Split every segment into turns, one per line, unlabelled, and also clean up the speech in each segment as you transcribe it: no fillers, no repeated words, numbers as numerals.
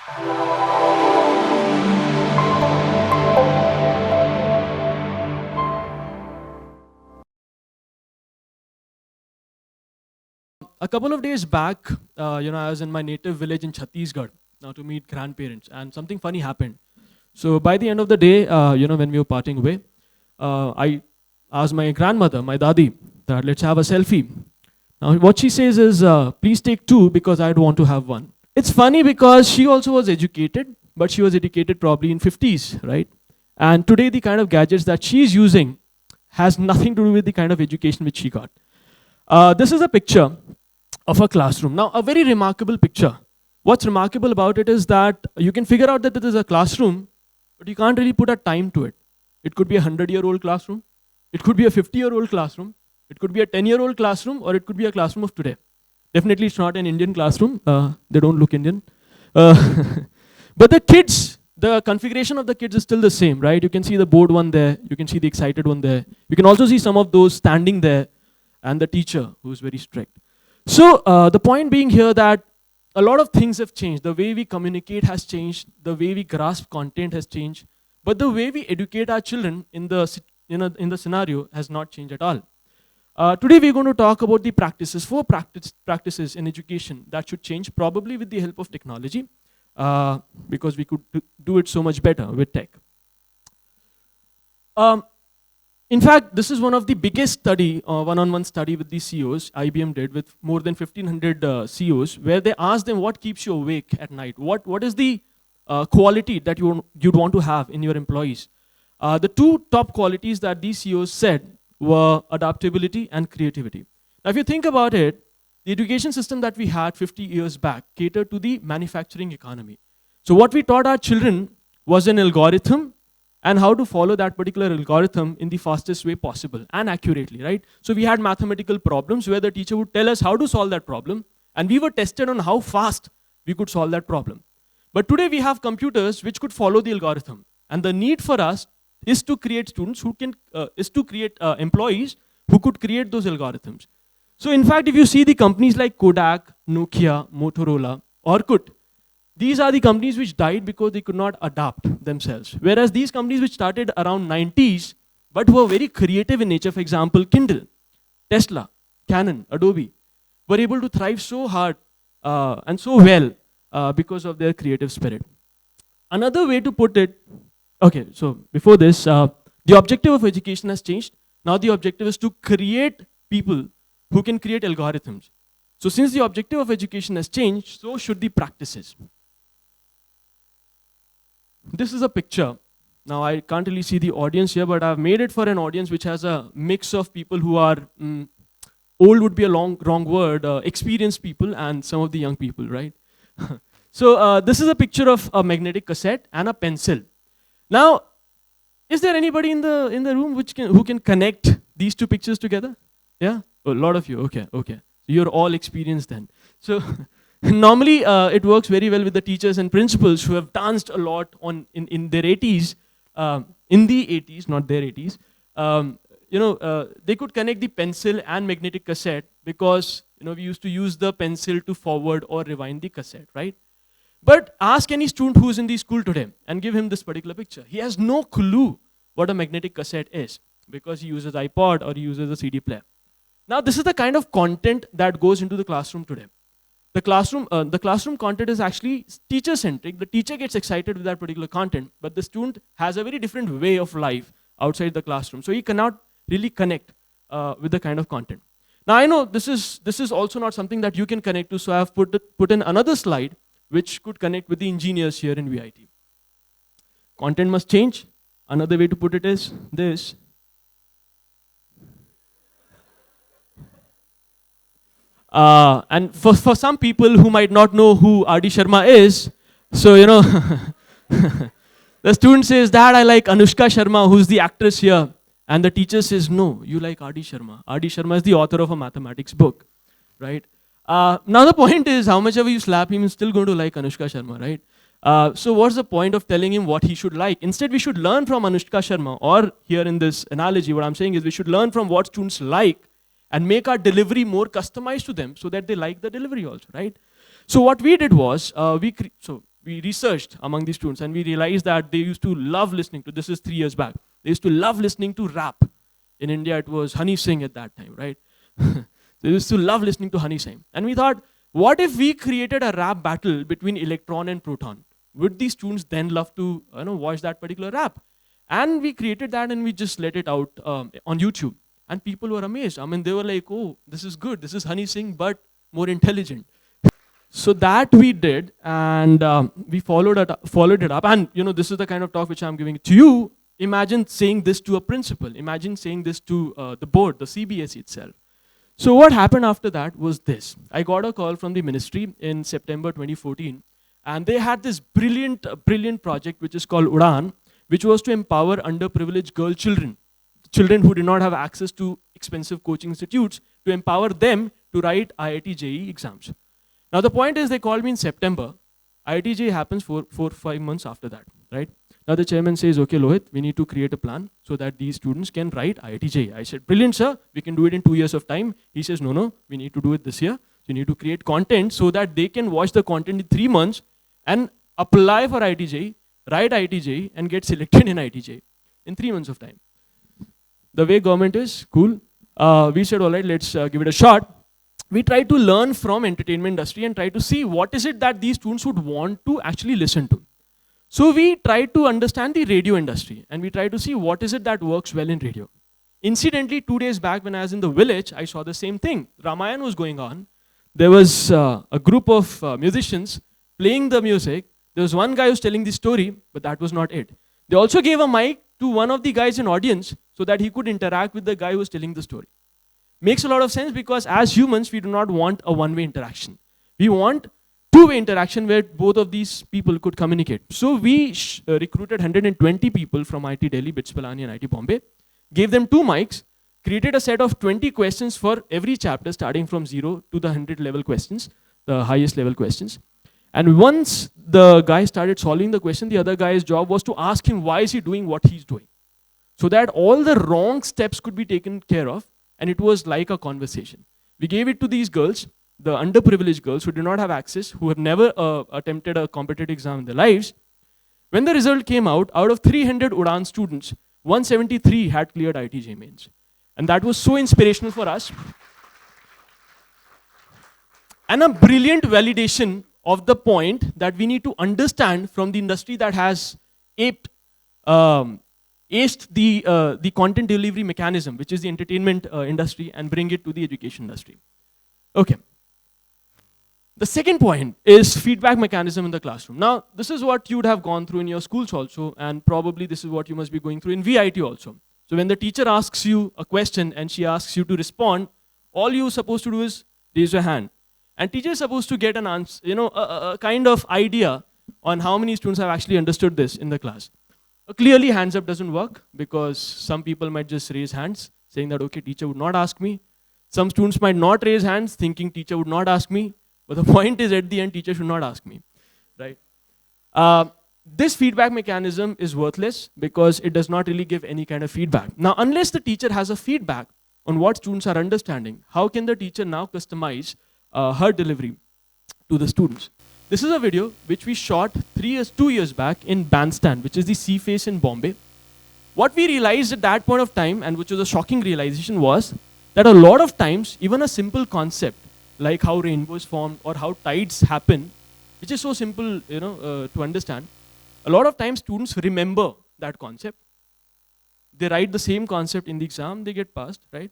A couple of days back, I was in my native village in Chhattisgarh now to meet grandparents, and something funny happened. So by the end of the day, when we were parting away, I asked my grandmother, my dadi, that let's have a selfie. Now what she says is, please take two because I don't want to have one. It's funny because she also was educated, but she was educated probably in 50s, right? And today the kind of gadgets that she's using has nothing to do with the kind of education which she got. This is a picture of a classroom. Now, a very remarkable picture. What's remarkable about it is that you can figure out that it is a classroom, but you can't really put a time to it. It could be a 100-year-old classroom, it could be a 50-year-old classroom, it could be a 10-year-old classroom, or it could be a classroom of today. Definitely, it's not an Indian classroom. They don't look Indian. But the kids, the configuration of the kids is still the same, right? You can see the bored one there, you can see the excited one there. You can also see some of those standing there, and the teacher who's very strict. So the point being here that a lot of things have changed. The way we communicate has changed. The way we grasp content has changed. But the way we educate our children in the scenario has not changed at all. Today we're going to talk about the practices, four practices in education that should change, probably with the help of technology, because we could do it so much better with tech. In fact, this is one of the biggest study, one-on-one study with the CEOs, IBM did with more than 1,500 CEOs, where they asked them what keeps you awake at night? What is the quality that you'd want to have in your employees? The two top qualities that these CEOs said were adaptability and creativity. Now, if you think about it, the education system that we had 50 years back catered to the manufacturing economy. So what we taught our children was an algorithm and how to follow that particular algorithm in the fastest way possible and accurately, right? So we had mathematical problems where the teacher would tell us how to solve that problem, and we were tested on how fast we could solve that problem. But today we have computers which could follow the algorithm, and the need for us is to create students who can, employees who could create those algorithms. So in fact, if you see the companies like Kodak, Nokia, Motorola, Orkut, these are the companies which died because they could not adapt themselves. Whereas these companies which started around 90s, but were very creative in nature, for example, Kindle, Tesla, Canon, Adobe, were able to thrive so hard and so well because of their creative spirit. Another way to put it, okay, so before this, the objective of education has changed. Now the objective is to create people who can create algorithms. So since the objective of education has changed, so should the practices. This is a picture. Now I can't really see the audience here, but I've made it for an audience which has a mix of people who are, old would be a wrong word, experienced people and some of the young people, right? So this is a picture of a magnetic cassette and a pencil. Now, is there anybody in the room who can connect these two pictures together? Yeah? Oh, a lot of you, okay. So you're all experienced then. So normally, it works very well with the teachers and principals who have danced a lot in their 80s, in the 80s, not their 80s. They could connect the pencil and magnetic cassette because we used to use the pencil to forward or rewind the cassette, right? But ask any student who's in the school today and give him this particular picture. He has no clue what a magnetic cassette is because he uses iPod or he uses a CD player. Now, this is the kind of content that goes into the classroom today. The classroom content is actually teacher-centric. The teacher gets excited with that particular content, but the student has a very different way of life outside the classroom. So he cannot really connect with the kind of content. Now I know this is also not something that you can connect to, so I have put in another slide which could connect with the engineers here in VIT. Content must change. Another way to put it is this. And for some people who might not know who R.D. Sharma is, so the student says, Dad, I like Anushka Sharma, who's the actress here. And the teacher says, no, you like R.D. Sharma. R.D. Sharma is the author of a mathematics book, right? Now the point is, how much ever you slap him, he's still going to like Anushka Sharma, right? So what's the point of telling him what he should like? Instead, we should learn from Anushka Sharma, or here in this analogy, what I'm saying is we should learn from what students like and make our delivery more customized to them so that they like the delivery also, right? So what we did was, we we researched among the students, and we realized that they used to love listening to, this is 3 years back, they used to love listening to rap. In India, it was Honey Singh at that time, right? They used to love listening to Honey Singh. And we thought, what if we created a rap battle between Electron and Proton? Would these students then love to watch that particular rap? And we created that and we just let it out on YouTube. And people were amazed. I mean, they were like, oh, this is good. This is Honey Singh, but more intelligent. So that we did, and we followed it up. And this is the kind of talk which I'm giving to you. Imagine saying this to a principal. Imagine saying this to the board, the CBSE itself. So what happened after that was this. I got a call from the ministry in September 2014, and they had this brilliant project which is called UDAN, which was to empower underprivileged girl children who did not have access to expensive coaching institutes, to empower them to write IIT JEE exams. Now the point is, they called me in September. IIT JEE happens 4-5 months after that, right? Now the chairman says, okay, Lohit, we need to create a plan so that these students can write IIT JEE. I said, brilliant, sir. We can do it in 2 years of time. He says, no, we need to do it this year. So you need to create content so that they can watch the content in 3 months and apply for IIT JEE, write IIT JEE, and get selected in IIT JEE in 3 months of time. The way government is, cool. We said, all right, let's give it a shot. We tried to learn from entertainment industry and try to see what is it that these students would want to actually listen to. So we tried to understand the radio industry, and we tried to see what is it that works well in radio. Incidentally, 2 days back when I was in the village, I saw the same thing. Ramayana was going on. There was a group of musicians playing the music. There was one guy who was telling the story, but that was not it. They also gave a mic to one of the guys in audience so that he could interact with the guy who was telling the story. Makes a lot of sense, because as humans, we do not want a one-way interaction. We want two-way interaction where both of these people could communicate. So we recruited 120 people from IIT Delhi, BITS Pilani and IIT Bombay, gave them 2 mics, created a set of 20 questions for every chapter, starting from 0 to the 100 level questions, the highest level questions. And once the guy started solving the question, the other guy's job was to ask him why is he doing what he's doing, so that all the wrong steps could be taken care of, and it was like a conversation. We gave it to these girls, the underprivileged girls who did not have access, who have never attempted a competitive exam in their lives. When the result came out of 300 UDAN students, 173 had cleared IIT JEE mains. And that was so inspirational for us. And a brilliant validation of the point that we need to understand from the industry that has aced the content delivery mechanism, which is the entertainment industry, and bring it to the education industry. Okay. The second point is feedback mechanism in the classroom. Now, this is what you would have gone through in your schools also, and probably this is what you must be going through in VIT also. So when the teacher asks you a question and she asks you to respond, all you're supposed to do is raise your hand. And teacher is supposed to get an answer, a kind of idea on how many students have actually understood this in the class. Clearly, hands up doesn't work, because some people might just raise hands saying that, okay, teacher would not ask me. Some students might not raise hands thinking teacher would not ask me. But the point is, at the end, teacher should not ask me, right? This feedback mechanism is worthless because it does not really give any kind of feedback. Now, unless the teacher has a feedback on what students are understanding, how can the teacher now customize her delivery to the students? This is a video which we shot 2 years back in Bandstand, which is the C-Face in Bombay. What we realized at that point of time, and which was a shocking realization, was that a lot of times, even a simple concept, like how rainbows form or how tides happen, which is so simple, to understand, a lot of times students remember that concept. They write the same concept in the exam, they get passed, right?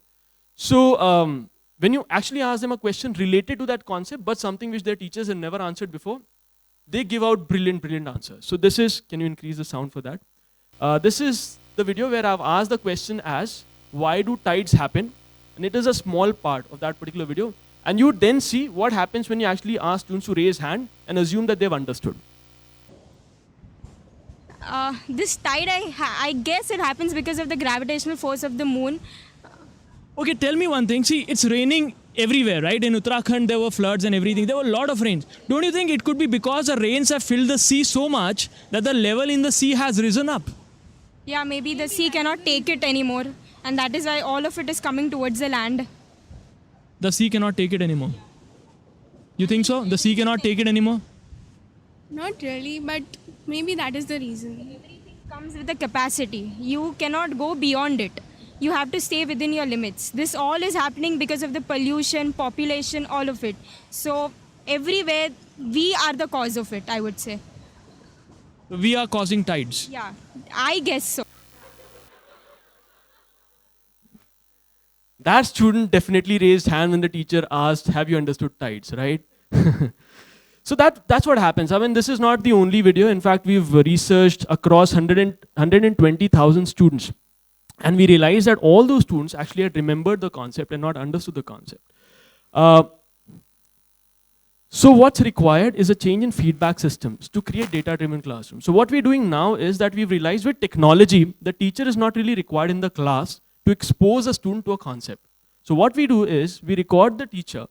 So when you actually ask them a question related to that concept, but something which their teachers have never answered before, they give out brilliant answers. So this is, can you increase the sound for that? This is the video where I've asked the question as, why do tides happen? And it is a small part of that particular video. And you then see what happens when you actually ask students to raise hand and assume that they've understood.
This tide, I guess it happens because of the gravitational force of the moon.
Okay, tell me one thing. See, it's raining everywhere, right? In Uttarakhand, there were floods and everything. There were a lot of rains. Don't you think it could be because the rains have filled the sea so much that the level in the sea has risen up?
Yeah, maybe the sea cannot take it anymore. And that is why all of it is coming towards the land.
The sea cannot take it anymore. You think so? The sea cannot take it anymore?
Not really, but maybe that is the reason.
Comes with a capacity. You cannot go beyond it. You have to stay within your limits. This all is happening because of the pollution, population, all of it. So everywhere we are the cause of it, I would say.
We are causing tides.
Yeah, I guess so.
That student definitely raised hand when the teacher asked, have you understood tides, right? So that's what happens. I mean, this is not the only video. In fact, we've researched across 120,000 students. And we realized that all those students actually had remembered the concept and not understood the concept. So what's required is a change in feedback systems to create data-driven classrooms. So what we're doing now is that we've realized with technology, the teacher is not really required in the class to expose a student to a concept. So what we do is we record the teacher,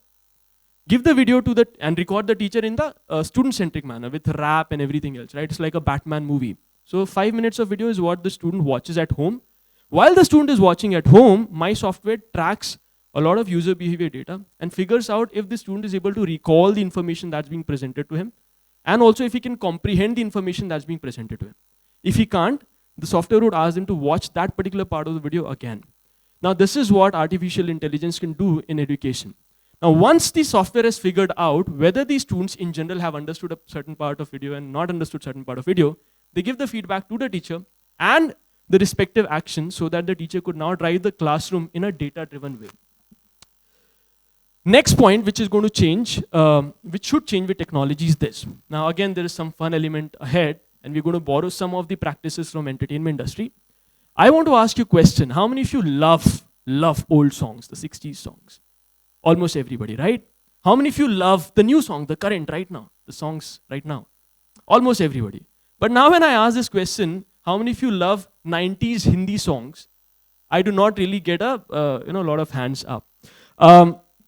give the video to the, and record the teacher in the student-centric manner with rap and everything else, right? It's like a Batman movie. So 5 minutes of video is what the student watches at home. While the student is watching at home, my software tracks a lot of user behavior data and figures out if the student is able to recall the information that's being presented to him, and also if he can comprehend the information that's being presented to him. If he can't, the software would ask him to watch that particular part of the video again. Now this is what artificial intelligence can do in education. Now once the software has figured out whether these students in general have understood a certain part of video and not understood certain part of video, they give the feedback to the teacher and the respective action so that the teacher could now drive the classroom in a data-driven way. Next point, which is going to change, which should change with technology, is this. Now again, there is some fun element ahead, and we're going to borrow some of the practices from entertainment industry. I want to ask you a question. How many of you love old songs, the 60s songs? Almost everybody, right? How many of you love the new song, the current right now, the songs right now? Almost everybody. But now when I ask this question, how many of you love 90s Hindi songs? I do not really get a lot of hands up.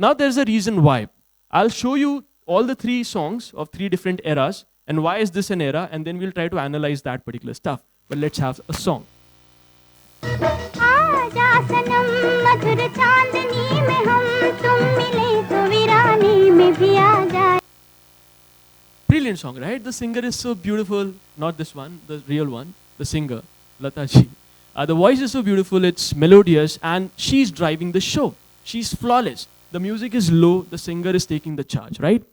Now there's a reason why. I'll show you all the 3 songs of 3 different eras and why is this an era, and then we'll try to analyze that particular stuff. But let's have a song. Brilliant song, right? The singer is so beautiful. Not this one, the real one, the singer, Lata ji. The voice is so beautiful, it's melodious, and she's driving the show. She's flawless. The music is low, the singer is taking the charge, right?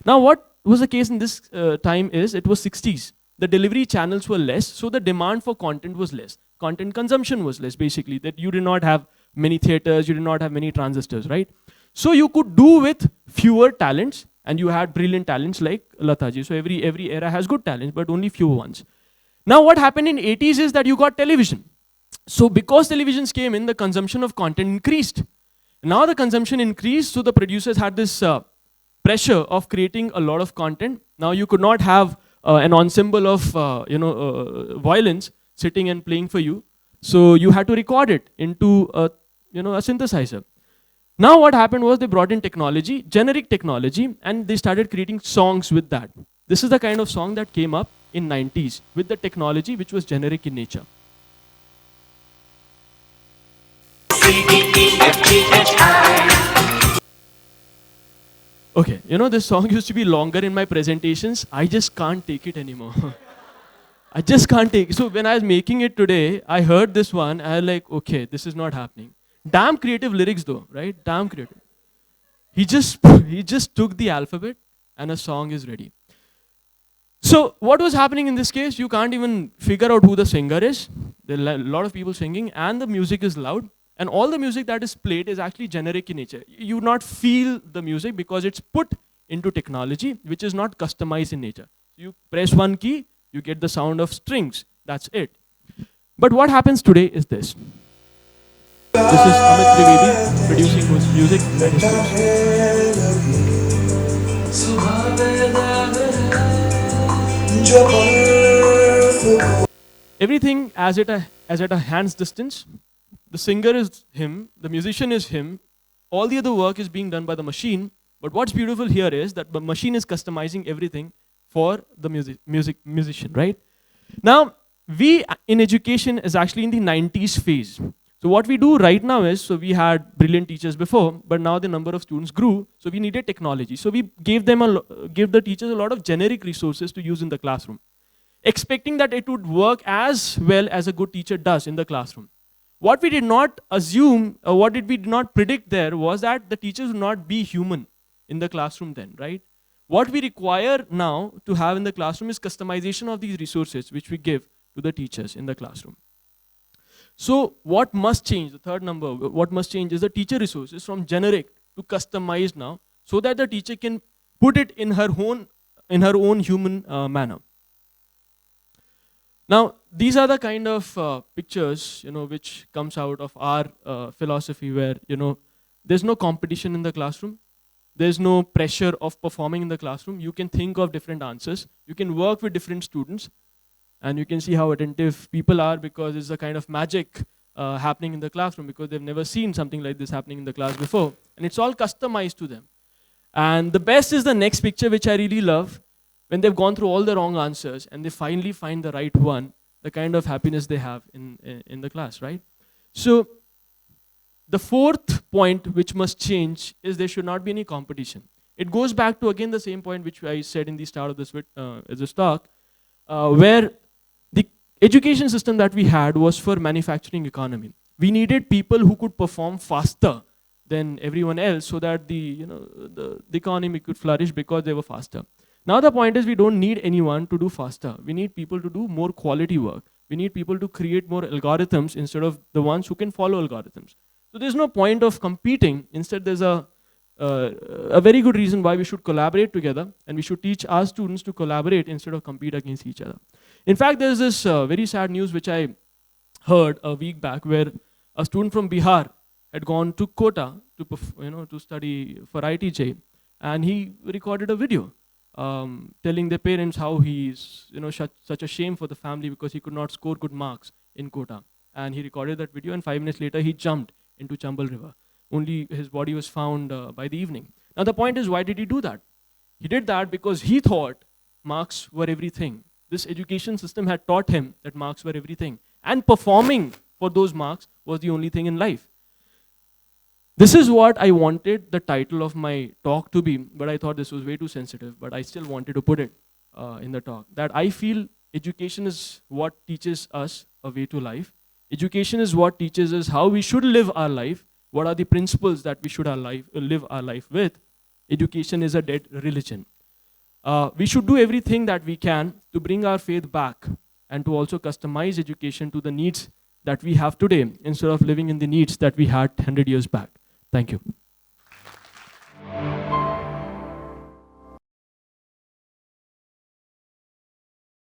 Now what was the case in this time is, it was 60s. The delivery channels were less, so the demand for content was less. Content consumption was less, basically, that you did not have many theaters, you did not have many transistors, right? So you could do with fewer talents, and you had brilliant talents like Lata ji. So every era has good talents, but only few ones. Now what happened in 80s is that you got television. So because televisions came in, the consumption of content increased. Now the consumption increased, so the producers had this pressure of creating a lot of content. Now you could not have an ensemble of violins sitting and playing for you. So you had to record it into a synthesizer. Now what happened was they brought in technology, generic technology, and they started creating songs with that. This is the kind of song that came up in 90s with the technology which was generic in nature. Okay, this song used to be longer in my presentations. I just can't take it anymore. I just can't take it. So when I was making it today, I heard this one, I was like, okay, this is not happening. Damn creative lyrics though, right? Damn creative. He just took the alphabet and a song is ready. So what was happening in this case? You can't even figure out who the singer is. There are a lot of people singing and the music is loud. And all the music that is played is actually generic in nature. You would not feel the music because it's put into technology, which is not customized in nature. You press one key, you get the sound of strings. That's it. But what happens today is this. This is Amit Trivedi producing his music at his place. Everything as at a hand's distance. The singer is him, the musician is him, all the other work is being done by the machine, but what's beautiful here is that the machine is customizing everything for the musician, right? Now, we in education is actually in the 90s phase. So what we do right now is, so we had brilliant teachers before, but now the number of students grew, so we needed technology. So we gave the teachers a lot of generic resources to use in the classroom, expecting that it would work as well as a good teacher does in the classroom. What we did not assume, or what did we not predict there, was that the teachers would not be human in the classroom then, right? What we require now to have in the classroom is customization of these resources, which we give to the teachers in the classroom. So what must change, the third number, what must change is the teacher resources from generic to customized now, so that the teacher can put it in her own human manner. Now, these are the kind of pictures, which comes out of our philosophy, where, there's no competition in the classroom. There's no pressure of performing in the classroom. You can think of different answers. You can work with different students. And you can see how attentive people are, because it's a kind of magic happening in the classroom, because they've never seen something like this happening in the class before. And it's all customized to them. And the best is the next picture, which I really love. When they've gone through all the wrong answers and they finally find the right one, the kind of happiness they have in the class, right? So the fourth point which must change is there should not be any competition. It goes back to, again, the same point which I said in the start of this talk, where the education system that we had was for manufacturing economy. We needed people who could perform faster than everyone else, so that the economy could flourish because they were faster. Now the point is, we don't need anyone to do faster. We need people to do more quality work. We need people to create more algorithms instead of the ones who can follow algorithms. So there's no point of competing. Instead, there's a very good reason why we should collaborate together, and we should teach our students to collaborate instead of compete against each other. In fact, there's this very sad news which I heard a week back, where a student from Bihar had gone to Kota to study for ITJ, and he recorded a video telling their parents how he's such a shame for the family because he could not score good marks in Kota. And he recorded that video, and 5 minutes later he jumped into Chambal River. Only his body was found by the evening. Now the point is, why did he do that? He did that because he thought marks were everything. This education system had taught him that marks were everything, and performing for those marks was the only thing in life. This is what I wanted the title of my talk to be, but I thought this was way too sensitive, but I still wanted to put it in the talk. That I feel education is what teaches us a way to life. Education is what teaches us how we should live our life. What are the principles that we should live our life with? Education is a dead religion. We should do everything that we can to bring our faith back, and to also customize education to the needs that we have today, instead of living in the needs that we had 100 years back. Thank you.